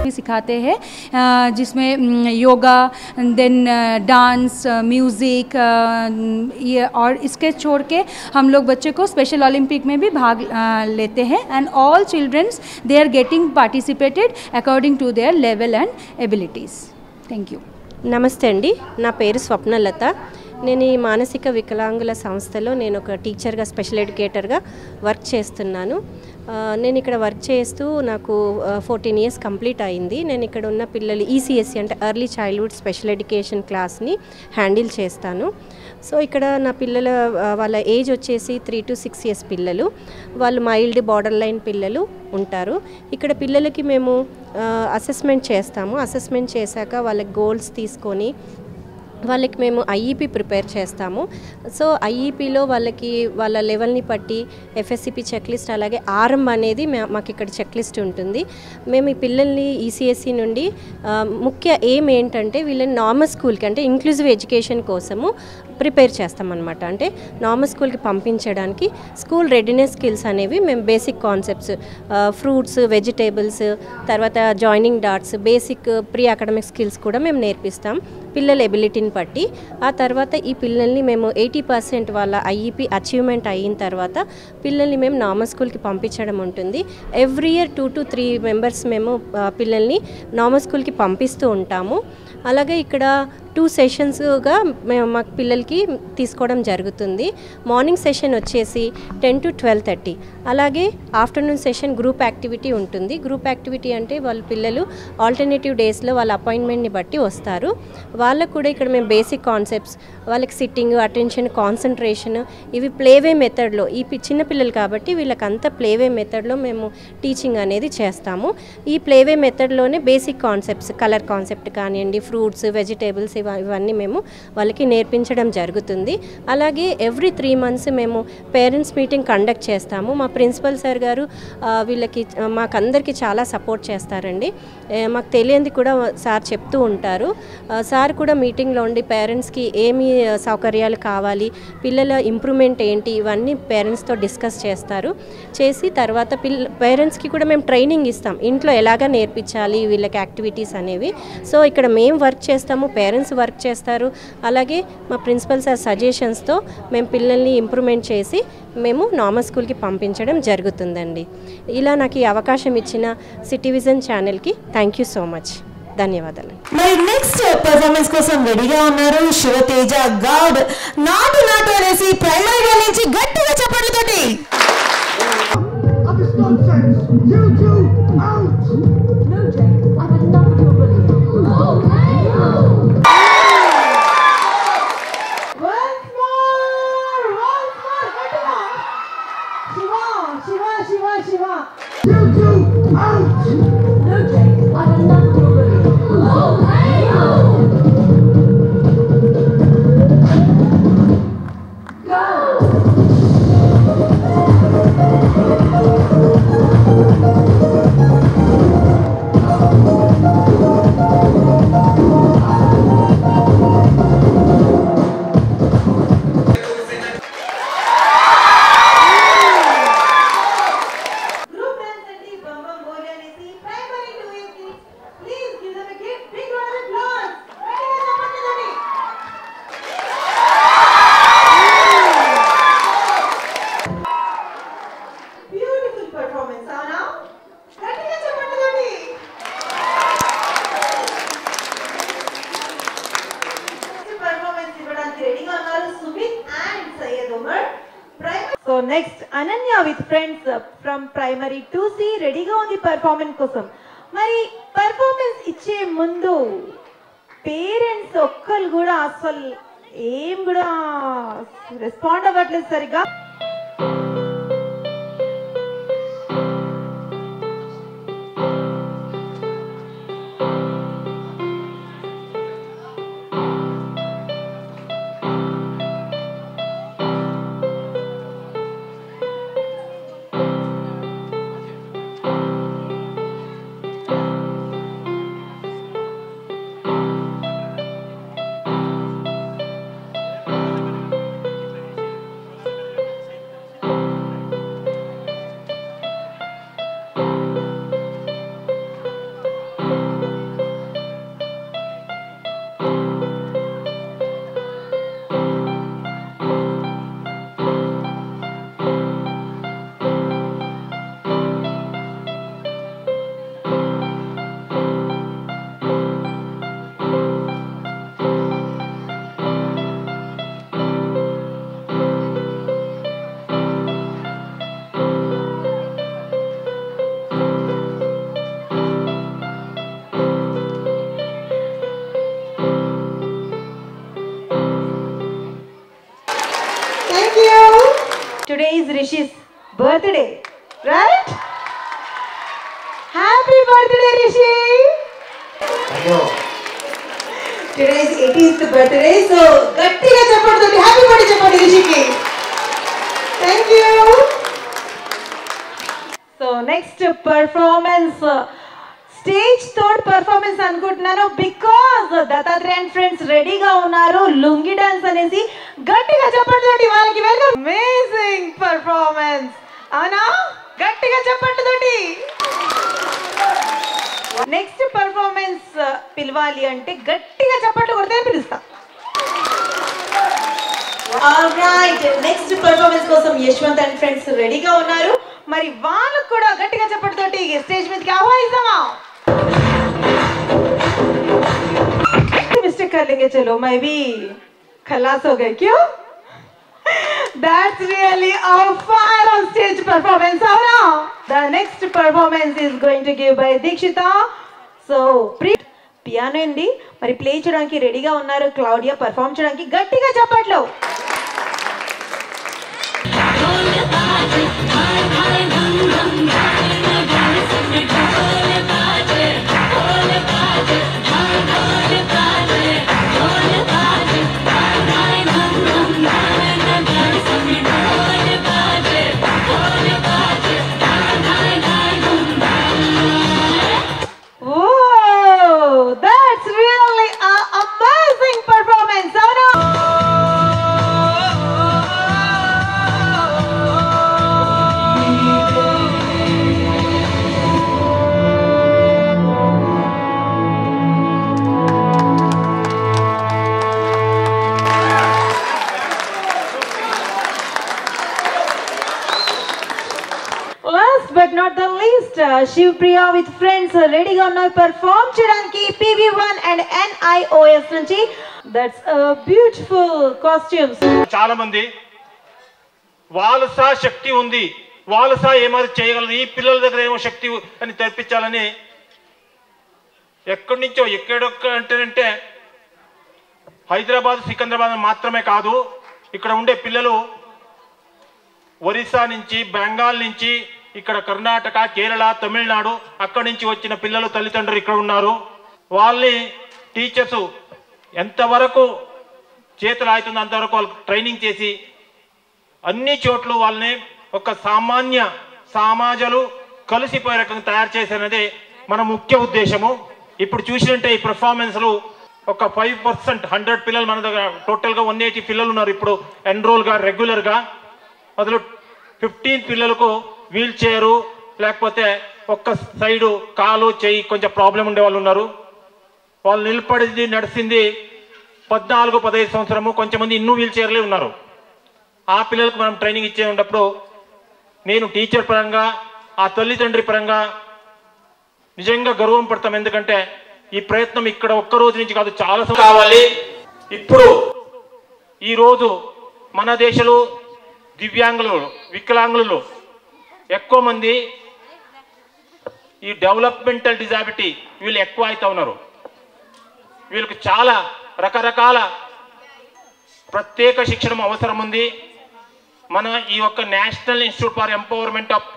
भी सिखाते हैं जिसमें योगा, देन डांस, म्यूज़िक, ये और इसके छोड़ के हम लोग बच्चे को स्पेशल ओलंपिक में भी भाग लेते हैं and all childrens they are getting participated according to their level and abilities. Thank you. నమస్తే అండి, నా పేరు స్వప్నలత. నేను ఈ మానసిక వికలాంగుల సంస్థలో నేను ఒక టీచర్గా, స్పెషల్ ఎడ్యుకేటర్గా వర్క్ చేస్తున్నాను. నేను ఇక్కడ వర్క్ చేస్తూ నాకు 14 ఇయర్స్ కంప్లీట్ అయింది. నేను ఇక్కడ ఉన్న పిల్లలు ఈసీఎస్సి అంటే ఎర్లీ చైల్డ్హుడ్ స్పెషల్ ఎడ్యుకేషన్ క్లాస్ని హ్యాండిల్ చేస్తాను. సో ఇక్కడ నా పిల్లల వాళ్ళ ఏజ్ వచ్చేసి 3 to 6 ఇయర్స్ పిల్లలు. వాళ్ళు మైల్డ్ బార్డర్ లైన్ పిల్లలు ఉంటారు. ఇక్కడ పిల్లలకి మేము అసెస్మెంట్ చేస్తాము. అసెస్మెంట్ చేశాక వాళ్ళకి గోల్స్ తీసుకొని వాళ్ళకి మేము ఐఈపీ ప్రిపేర్ చేస్తాము. సో ఐఈపీలో వాళ్ళకి వాళ్ళ లెవెల్ని బట్టి ఎఫ్ఎస్సిపి చెక్ లిస్ట్, అలాగే ఆర్ఎం అనేది మాకు ఇక్కడ చెక్ లిస్ట్ ఉంటుంది. మేము ఈ పిల్లల్ని ఈసీఎస్సి నుండి ముఖ్య ఎయిమ్ ఏంటంటే వీళ్ళని నార్మల్ స్కూల్కి అంటే ఇంక్లూజివ్ ఎడ్యుకేషన్ కోసము ప్రిపేర్ చేస్తామన్నమాట. అంటే నార్మల్ స్కూల్కి పంపించడానికి స్కూల్ రెడీనెస్ స్కిల్స్ అనేవి మేము బేసిక్ కాన్సెప్ట్స్, ఫ్రూట్స్, వెజిటేబుల్స్, తర్వాత joining dots, basic pre academic skills కూడా మేము నేర్పిస్తాం పిల్లల ఎబిలిటీని బట్టి. ఆ తర్వాత ఈ పిల్లల్ని మేము 80% వాళ్ళ ఐఈపీ అచీవ్మెంట్ అయిన తర్వాత పిల్లల్ని మేము నార్మల్ స్కూల్కి పంపించడం ఉంటుంది. ఎవ్రీ ఇయర్ 2 to 3 మెంబర్స్ మేము పిల్లల్ని నార్మల్ స్కూల్కి పంపిస్తూ ఉంటాము. అలాగే ఇక్కడ 2 సెషన్స్గా మేము మా పిల్లలకి తీసుకోవడం జరుగుతుంది. మార్నింగ్ సెషన్ వచ్చేసి 10 to 12:30, అలాగే ఆఫ్టర్నూన్ సెషన్ గ్రూప్ యాక్టివిటీ ఉంటుంది. గ్రూప్ యాక్టివిటీ అంటే వాళ్ళ పిల్లలు ఆల్టర్నేటివ్ డేస్లో వాళ్ళ అపాయింట్మెంట్ని బట్టి వస్తారు. వాళ్ళకు కూడా ఇక్కడ మేము బేసిక్ కాన్సెప్ట్స్, వాళ్ళకి సిట్టింగ్, అటెన్షన్, కాన్సన్ట్రేషన్ ఇవి ప్లేవే మెథడ్లో, ఈ చిన్న పిల్లలు కాబట్టి వీళ్ళకంతా ప్లేవే మెథడ్లో మేము టీచింగ్ అనేది చేస్తాము. ఈ ప్లేవే మెథడ్లోనే బేసిక్ కాన్సెప్ట్స్, కలర్ కాన్సెప్ట్ కానివ్వండి, ఫ్రూట్స్, వెజిటేబుల్స్ ఇవన్నీ మేము వాళ్ళకి నేర్పించడం జరుగుతుంది. అలాగే ఎవ్రీ 3 months మేము పేరెంట్స్ మీటింగ్ కండక్ట్ చేస్తాము. మా ప్రిన్సిపల్ సార్ గారు వీళ్ళకి మాకందరికీ చాలా సపోర్ట్ చేస్తారండి. మాకు తెలియంది కూడా సార్ చెప్తూ ఉంటారు. సార్ కూడా మీటింగ్లో ఉండి పేరెంట్స్కి ఏమి సౌకర్యాలు కావాలి, పిల్లల ఇంప్రూవ్మెంట్ ఏంటి, ఇవన్నీ పేరెంట్స్తో డిస్కస్ చేస్తారు. చేసి తర్వాత పేరెంట్స్కి కూడా మేము ట్రైనింగ్ ఇస్తాం, ఇంట్లో ఎలాగా నేర్పించాలి వీళ్ళకి యాక్టివిటీస్ అనేవి. సో ఇక్కడ మేము వర్క్ చేస్తాము, పేరెంట్స్ వర్క్ చేస్తారు. అలాగే మా ప్రిన్సిపల్ సార్ సజెషన్స్తో మేము పిల్లల్ని ఇంప్రూవ్మెంట్ చేసి మేము నార్మల్ స్కూల్కి పంపించడం జరుగుతుందండి. ఇలా నాకు ఈ అవకాశం ఇచ్చిన సిటీవిజన్ ఛానల్కి థ్యాంక్ యూ సో మచ్. ధన్యవాదాలు. మరి నెక్స్ట్ పర్ఫార్మెన్స్ కోసం రెడీగా ఉన్నారు శివతేజ గౌడ్. నాటు నాటు అనేసి ప్రైమరీ నుంచి గట్టిగా చప్పట్లతోటి. So next Ananya with friends from primary 2C రెడీగా ఉంది పర్ఫార్మెన్స్ కోసం. మరి పర్ఫార్మెన్స్ ఇచ్చే ముందు పేరెంట్స్ ఒక్కరు కూడా అసలు ఏం కూడా రెస్పాండ్ అవ్వట్లేదు సరిగా. Rishi's birthday, right? Happy birthday, Rishi! Today is 18th birthday, so గట్టిగా చెప్పండి, happy birthday చెప్పండి రిషికి. Thank you. So next performance, stage third performance అనుకుంటున్నాను, బికాజ్ దత్తాత్రేయ అండ్ ఫ్రెండ్స్ రెడీగా ఉన్నారు లుంగి డాన్స్ అనేసి. గట్టిగా చెప్పండి వాళ్ళకి వెల్కమ్. అమేజింగ్ పర్ఫార్మెన్స్, అవునా? గట్టిగా చెప్పండి. నెక్స్ట్ పర్ఫార్మెన్స్ పిలవాలి అంటే గట్టిగా చప్పట్లు కొడితే పిలుస్తా. ఆల్రైట్, నెక్స్ట్ పర్ఫార్మెన్స్ కోసం యశ్వంత్ అండ్ ఫ్రెండ్స్ రెడీగా ఉన్నారు. మరి వాళ్ళకు కూడా గట్టిగా చప్పట్లతోటి స్టేజ్ మీదకి ఆహ్వానిస్తామా? मिस्टेक कर लेंगे, चलो मैं भी खलास हो गई. क्यों? That's really a fire on stage performance. The next performance is going to give by Dikshita. So piano అండి మరి ప్లే చేయడానికి రెడీగా ఉన్నారు. క్లౌడియా పర్ఫామ్ చేయడానికి గట్టిగా చప్పట్లు. That's really an amazing performance. Last but not the least, Shiv Priya with friends ready గా ఉన్నారు perform చేయడానికి PV1 and NIOS నుంచి. That's a beautiful costumes. చాలా మంది వాలసా శక్తి ఉంది, వాలసా ఏమాది చేయగలదు, ఈ పిల్లల దగ్గర ఏమో శక్తి అని తెప్పించాలని ఎక్కడి నుంచో ఎక్కడొక్కంటే హైదరాబాద్ సికింద్రాబాద్ మాత్రమే కాదు, ఇక్కడ ఉండే పిల్లలు ఒరిస్సా నుంచి, బెంగాల్ నుంచి, ఇక్కడ కర్ణాటక, కేరళ, తమిళనాడు అక్కడి నుంచి వచ్చిన పిల్లలు తల్లిదండ్రులు ఇక్కడ ఉన్నారు. వాళ్ళని టీచర్స్ ఎంతవరకు చేతులు అవుతుందో అంతవరకు వాళ్ళకి ట్రైనింగ్ చేసి అన్ని చోట్ల వాళ్ళని ఒక సామాన్య సమాజాలు కలిసిపోయే రకంగా తయారు చేసేది మన ముఖ్య ఉద్దేశము. ఇప్పుడు చూసినట్టే ఈ పర్ఫార్మెన్స్లు ఒక 5%, 100 పిల్లలు మన దగ్గర టోటల్గా 180 పిల్లలు ఉన్నారు ఇప్పుడు ఎన్రోల్గా రెగ్యులర్గా. అందులో 15 పిల్లలకు వీల్ చైరు లేకపోతే ఒక్క సైడు కాలు చెయ్యి కొంచెం ప్రాబ్లం ఉండే వాళ్ళు ఉన్నారు. వాళ్ళు నిలబడింది నడిచింది 14-15 సంవత్సరము, కొంచెంమంది ಇನ್ನೂ వీల్ చైర్లే ఉన్నారు. ఆ పిల్లలకు మనం ట్రైనింగ్ ఇచ్చే ఉన్నప్పుడు నేను టీచర్ పరంగా ఆ తల్లిదండ్రి పరంగా నిజంగా గర్వం పడతాం. ఎందుకంటే ఈ ప్రయత్నం ఇక్కడ ఒక్క రోజు నుంచి కాదు, చాలా కావాలి. ఇప్పుడు ఈరోజు మన దేశంలో దివ్యాంగులు, వికలాంగులు ఎక్కువ మంది ఈ డెవలప్మెంటల్ డిజాబిలిటీ వీళ్ళు ఎక్కువ అవుతా ఉన్నారు. వీళ్ళకి చాలా రకరకాల ప్రత్యేక శిక్షణ అవసరం ఉంది. మన ఈ యొక్క national institute for empowerment of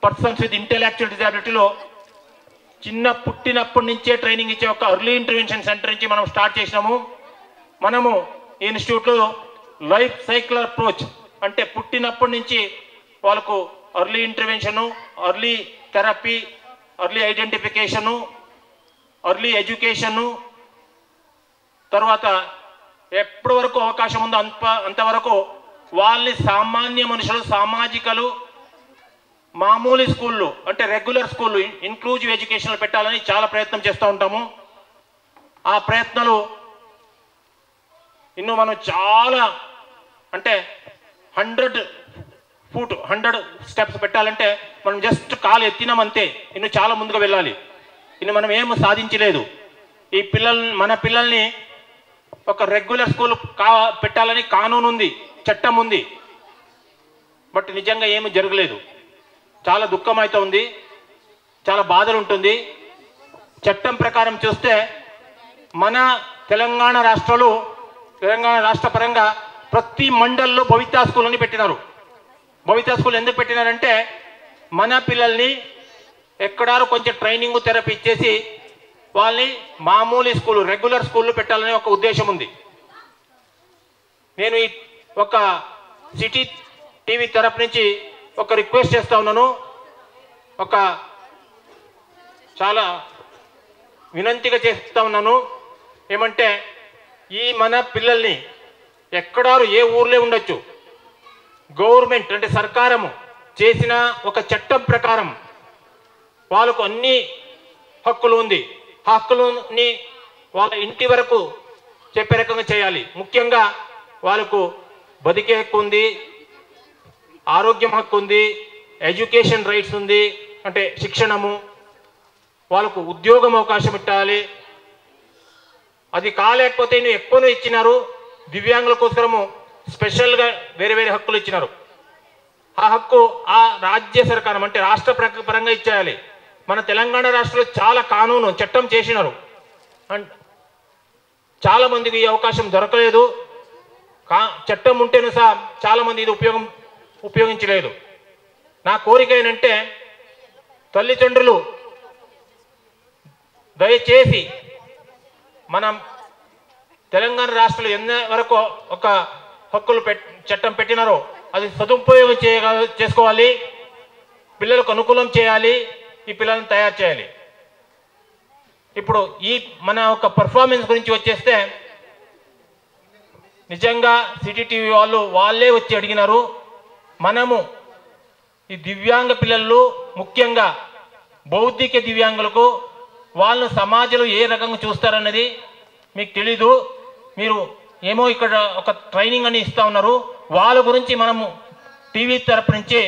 persons with intellectual డిజాబిలిటీలో చిన్న పుట్టినప్పటి నుంచే ట్రైనింగ్ ఇచ్చే ఒక ఎర్లీ ఇంటర్వెన్షన్ సెంటర్ నుంచి మనం స్టార్ట్ చేసినాము. మనము ఈ ఇన్స్టిట్యూట్లో లైఫ్ సైకిల్ అప్రోచ్ అంటే పుట్టినప్పటి నుంచి వాళ్ళకు early intervention, early therapy, early identification, early education, తర్వాత ఎప్పటి వరకు అవకాశం ఉందో అంతవరకు వాళ్ళని సామాన్య మనుషులు, సామాజికలు, మామూలు స్కూళ్ళు అంటే రెగ్యులర్ స్కూళ్ళు, ఇన్క్లూజివ్ ఎడ్యుకేషన్లు పెట్టాలని చాలా ప్రయత్నం చేస్తూ ఉంటాము. ఆ ప్రయత్నాలు ఇನ್ನು మనం చాలా అంటే 100 స్టెప్స్ పెట్టాలంటే మనం జస్ట్ కాలు ఎత్తినామంతే, ఇನ್ನು చాలా ముందుకు వెళ్ళాలి. ఇನ್ನು మనం ఏం సాధించలేదు. ఈ మన పిల్లల్ని ఒక రెగ్యులర్ స్కూల్ పెట్టాలని కానూన్ ఉంది, చట్టం ఉంది, బట్ నిజంగా ఏమీ జరగలేదు. చాలా దుఃఖం అయితే ఉంది, చాలా బాధలు ఉంటుంది. చట్టం ప్రకారం చూస్తే మన తెలంగాణ రాష్ట్ర పరంగా ప్రతి మండల్లో భవితా స్కూల్ అని పెట్టినారు. భవిత స్కూల్ ఎందుకు పెట్టినారంటే మన పిల్లల్ని ఎక్కడారు కొంచెం ట్రైనింగ్ థెరపీ ఇచ్చేసి వాళ్ళని మామూలు స్కూలు రెగ్యులర్ స్కూల్లో పెట్టాలనే ఒక ఉద్దేశం ఉంది. నేను ఈ ఒక సిటీ టీవీ తరపు నుంచి ఒక రిక్వెస్ట్ చేస్తూ ఉన్నాను, ఒక చాలా వినంతిగా చేస్తూ ఉన్నాను. ఏమంటే ఈ మన పిల్లల్ని ఎక్కడారు ఏ ఊర్లే ఉండొచ్చు, గవర్నమెంట్ అంటే సర్కారము చేసిన ఒక చట్టం ప్రకారం వాళ్ళకు అన్ని హక్కులు ఉంది. హక్కులని వాళ్ళ ఇంటి వరకు చెప్పే రకంగా చేయాలి. ముఖ్యంగా వాళ్ళకు బతికే హక్కు ఉంది, ఆరోగ్యం హక్కు ఉంది, ఎడ్యుకేషన్ రైట్స్ ఉంది, అంటే శిక్షణము, వాళ్ళకు ఉద్యోగం అవకాశం ఇవ్వాలి. అది కాలేకపోతే నువ్వు ఎక్కువనే ఇచ్చినారు. దివ్యాంగుల కోసము స్పెషల్గా వేరే వేరే హక్కులు ఇచ్చినారు. ఆ హక్కు ఆ రాజ్య సర్కారం అంటే రాష్ట్ర పరంగా ఇచ్చేయాలి. మన తెలంగాణ రాష్ట్రంలో చాలా కానూను చట్టం చేసినారు, చాలా మందికి ఈ అవకాశం దొరకలేదు. చట్టం ఉంటేనే సహా చాలా మంది ఇది ఉపయోగించలేదు. నా కోరిక ఏంటంటే తల్లిదండ్రులు దయచేసి మనం తెలంగాణ రాష్ట్రంలో ఎన్ని వరకు ఒక హక్కులు చట్టం పెట్టినారో అది సదుపయోగం చేసుకోవాలి, పిల్లలకు అనుకూలం చేయాలి, ఈ పిల్లలను తయారు చేయాలి. ఇప్పుడు ఈ మన ఒక పర్ఫార్మెన్స్ గురించి వచ్చేస్తే నిజంగా సిటీ టీవీ వాళ్ళే వచ్చి అడిగినారు. మనము ఈ దివ్యాంగ పిల్లలు ముఖ్యంగా బౌద్ధిక దివ్యాంగులకు వాళ్ళను సమాజంలో ఏ రకంగా చూస్తారన్నది మీకు తెలీదు. మీరు ఏమో ఇక్కడ ఒక ట్రైనింగ్ అని ఇస్తూ ఉన్నారు. వాళ్ళ గురించి మనము టీవీ తరపు నుంచి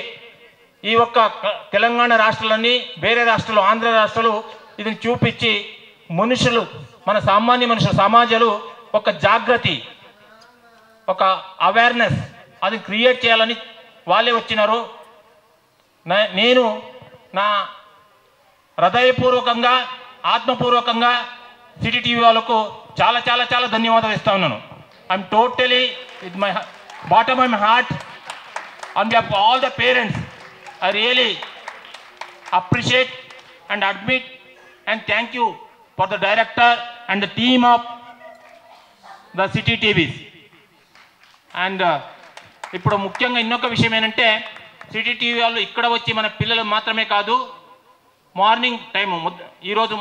ఈ ఒక్క తెలంగాణ రాష్ట్రాలన్నీ వేరే రాష్ట్రాలు ఆంధ్ర రాష్ట్రాలు ఇది చూపించి మనుషులు మన సామాన్య మనుషులు సమాజాలు ఒక జాగృతి ఒక అవేర్నెస్ అది క్రియేట్ చేయాలని వాళ్ళే వచ్చినారు. నేను నా హృదయపూర్వకంగా ఆత్మపూర్వకంగా సిటీ టీవీ వాళ్ళకు చాలా చాలా చాలా ధన్యవాదాలు ఇస్తా ఉన్నాను. I'm totally with my bottom of my heart on behalf of all the parents I really appreciate and admit and thank you for the director and the team of the City TVs. And ఇప్పుడు ముఖ్యంగా ఇంకొక విషయం ఏంటంటే సిటీ టీవీ వాళ్ళు ఇక్కడ వచ్చి మన పిల్లలు మాత్రమే కాదు, మార్నింగ్ టైము ఈరోజు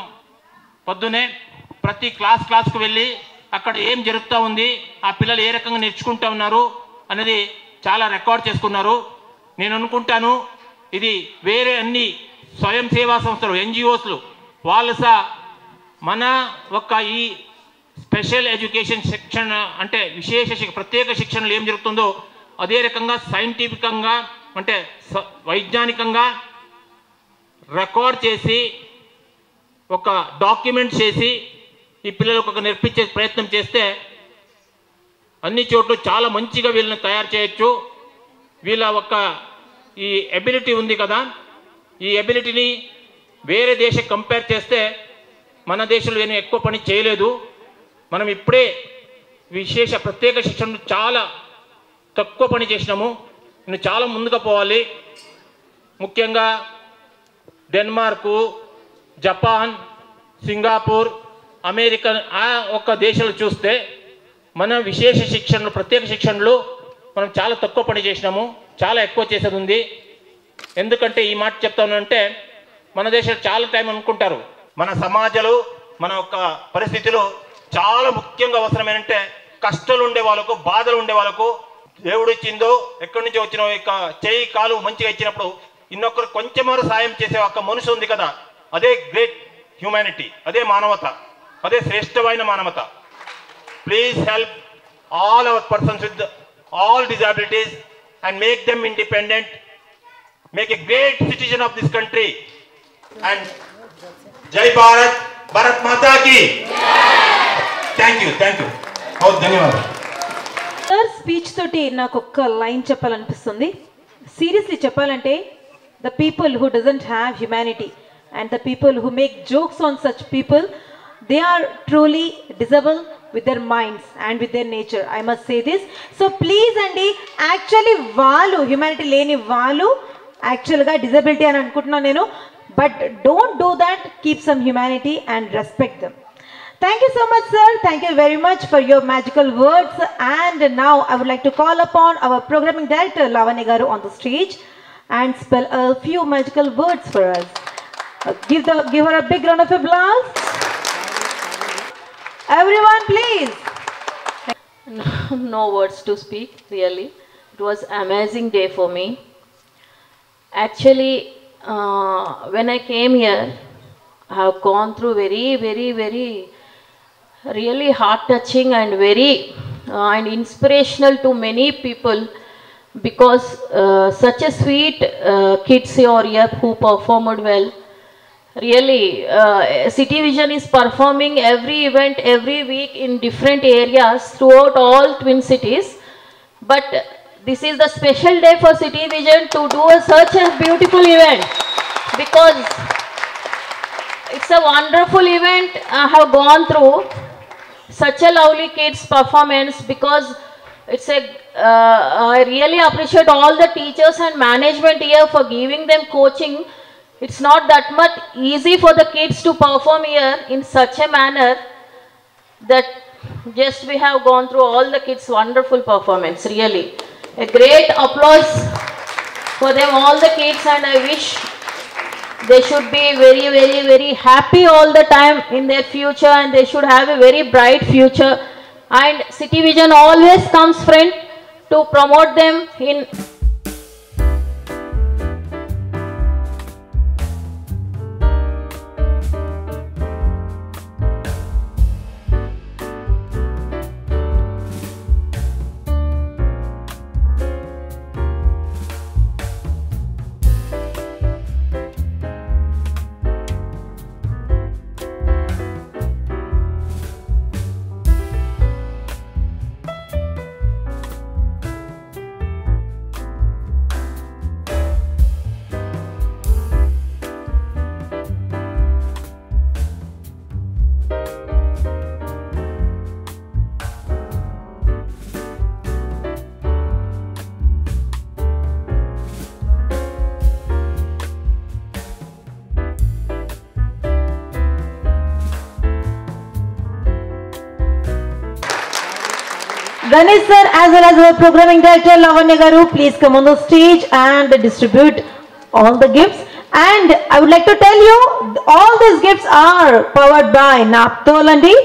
పొద్దునే ప్రతి క్లాస్కు వెళ్ళి అక్కడ ఏం జరుగుతూ ఉంది, ఆ పిల్లలు ఏ రకంగా నేర్చుకుంటూ ఉన్నారు అనేది చాలా రికార్డ్ చేసుకున్నారు. నేను అనుకుంటాను ఇది వేరే అన్ని స్వయం సేవా సంస్థలు ఎన్జిఓస్లు వాళ్ళు మన ఒక ఈ స్పెషల్ ఎడ్యుకేషన్ శిక్షణ అంటే విశేష ప్రత్యేక శిక్షణలు ఏం జరుగుతుందో అదే రకంగా సైంటిఫికంగా అంటే వైజ్ఞానికంగా రికార్డ్ చేసి ఒక డాక్యుమెంట్ చేసి ఈ పిల్లలకు ఒక నేర్పించే ప్రయత్నం చేస్తే అన్ని చోట్ల చాలా మంచిగా వీళ్ళని తయారు చేయొచ్చు. వీళ్ళ ఒక ఈ ఎబిలిటీ ఉంది కదా, ఈ ఎబిలిటీని వేరే దేశం కంపేర్ చేస్తే మన దేశంలో ఏమీ ఎక్కువ పని చేయలేదు. మనం ఇప్పుడే విశేష ప్రత్యేక శిక్షణ చాలా తక్కువ పని చేసినాము. నేను చాలా ముందుగా పోవాలి. ముఖ్యంగా డెన్మార్కు, జపాన్, సింగపూర్, అమెరికా ఆ ఒక్క దేశాలు చూస్తే మన విశేష శిక్షణలు ప్రత్యేక శిక్షణలు మనం చాలా తక్కువ పని చేసినాము, చాలా ఎక్కువ చేసేది ఉంది. ఎందుకంటే ఈ మాట చెప్తానంటే మన దేశంలో చాలా టైం అనుకుంటారు. మన సమాజాలు మన యొక్క పరిస్థితులు చాలా ముఖ్యంగా అవసరమేంటే కష్టాలు ఉండే వాళ్ళకు బాధలు ఉండే వాళ్ళకు దేవుడు ఇచ్చిందో ఎక్కడి నుంచి వచ్చిన యొక్క చేయి కాలు మంచిగా ఇచ్చినప్పుడు ఇన్నొకరు కొంచెమారు సాయం చేసే ఒక మనసు ఉంది కదా, అదే గ్రేట్ హ్యూమానిటీ, అదే మానవత, అదే శ్రేష్టమైన మానవత. Please help all our persons with all disabilities and make them independent, make a great citizen of this country. And Jai Bharat, Bharat Mata ki thank you बहुत धन्यवाद. Sir speech తోటి నాకు ఒక్క లైన్ చెప్పాలనిపిస్తుంది. సీరియస్లీ చెప్పాలంటే the people who doesn't have humanity and the people who make jokes on such people, they are truly disabled with their minds and with their nature. I must say this. So please andi, actually వాళ్ళు హ్యూమానిటీ లేని వాళ్ళు యాక్చువల్గా డిజబిలిటీ అని అనుకుంటున్నాను నేను, but don't do that. Keep some humanity and respect them. Thank you so much, sir. Thank you very much for your magical words. And now I would like to call upon our programming director Lavanya garu on the stage and spell a few magical words for us. Give her a big round of applause. Everyone, please. No words to speak, really. It was amazing day for me. Actually, when I came here, I have gone through very really heart touching and very and inspirational to many people, because such a sweet kids are here who performed well. Really, City Vision is performing every event every week in different areas throughout all Twin Cities, but this is the special day for City Vision to do such a beautiful event, because it's a wonderful event. I have gone through such a lovely kids performance, because it's a I really appreciate all the teachers and management here for giving them coaching. It's not that much easy for the kids to perform here in such a manner that just we have gone through all the kids' wonderful performance. Really, a great applause for them, all the kids, and I wish they should be very happy all the time in their future, and they should have a very bright future. And City Vision always comes front to promote them in Ganesh sir, as well as our programming director Lavanya garu, please come on the stage and distribute all the gifts. And I would like to tell you, all these gifts are powered by Naptol andi.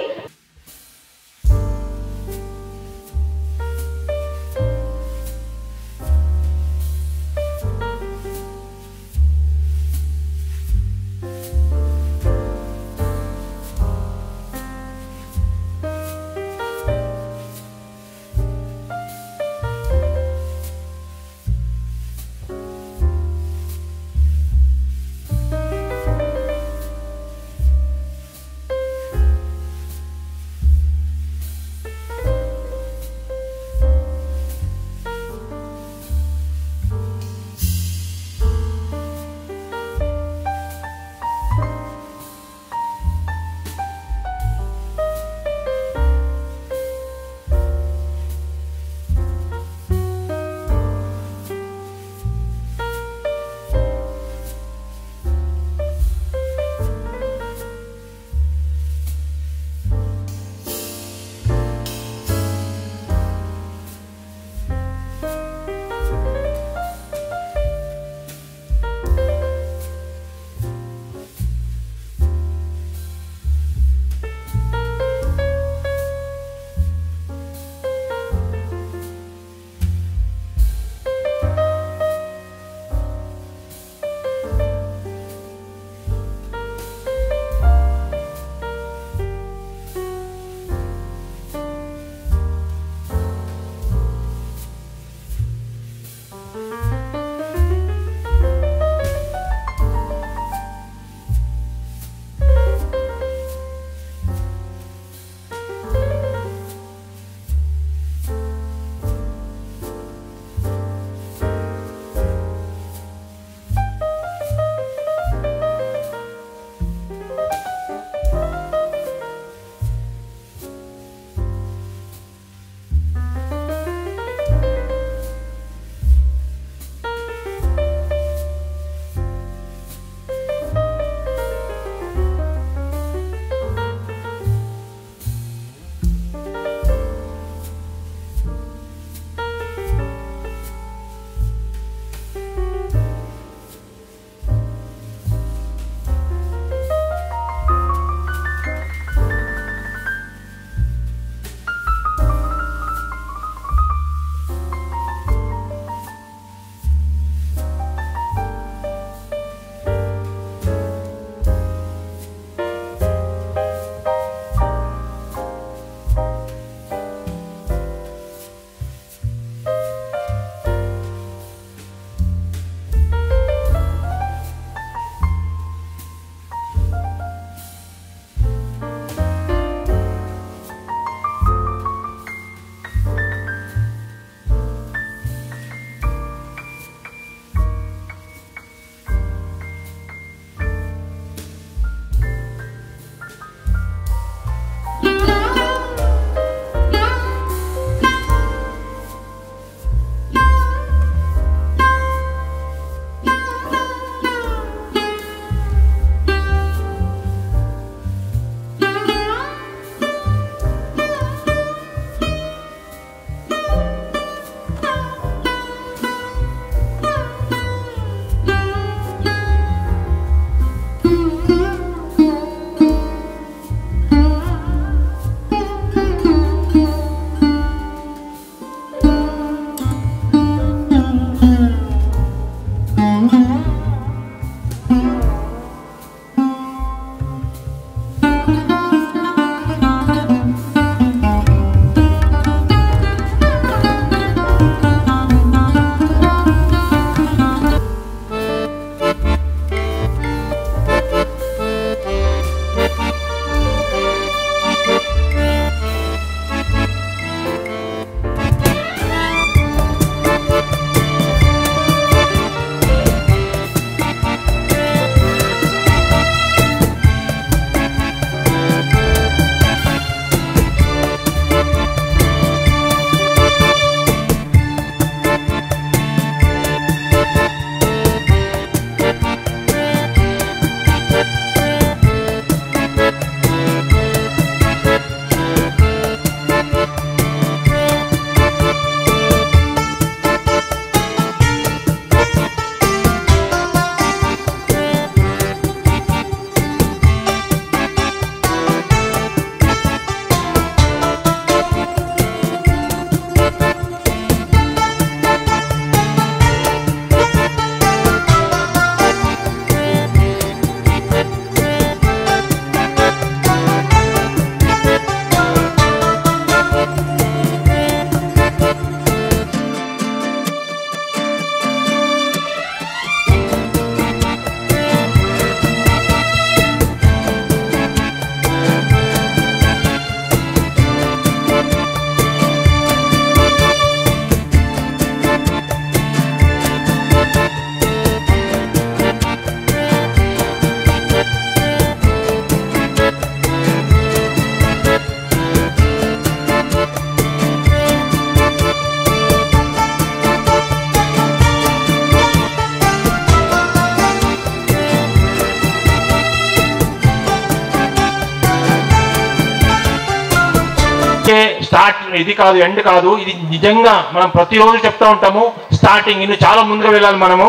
Start ఇది కాదు, ఎండ్ కాదు. ఇది నిజంగా మనం ప్రతిరోజు చెప్తూ ఉంటాము. స్టార్టింగ్ ఇನ್ನು చాలా ముందుకు వెళ్ళాలి మనము.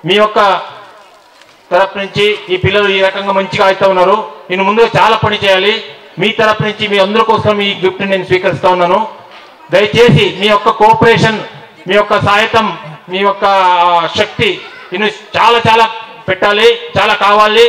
మీ యొక్క తరపు నుంచి ఈ పిల్లలు ఈ రకంగా మంచిగా అవుతూ ఉన్నారు. నేను ముందుగా చాలా పని చేయాలి. మీ తరపు నుంచి మీ అందరి కోసం ఈ గిఫ్ట్ నేను స్వీకరిస్తూ ఉన్నాను. దయచేసి మీ యొక్క కోఆపరేషన్, మీ యొక్క సాయతం, మీ యొక్క శక్తి నేను చాలా చాలా పెట్టాలి, చాలా కావాలి.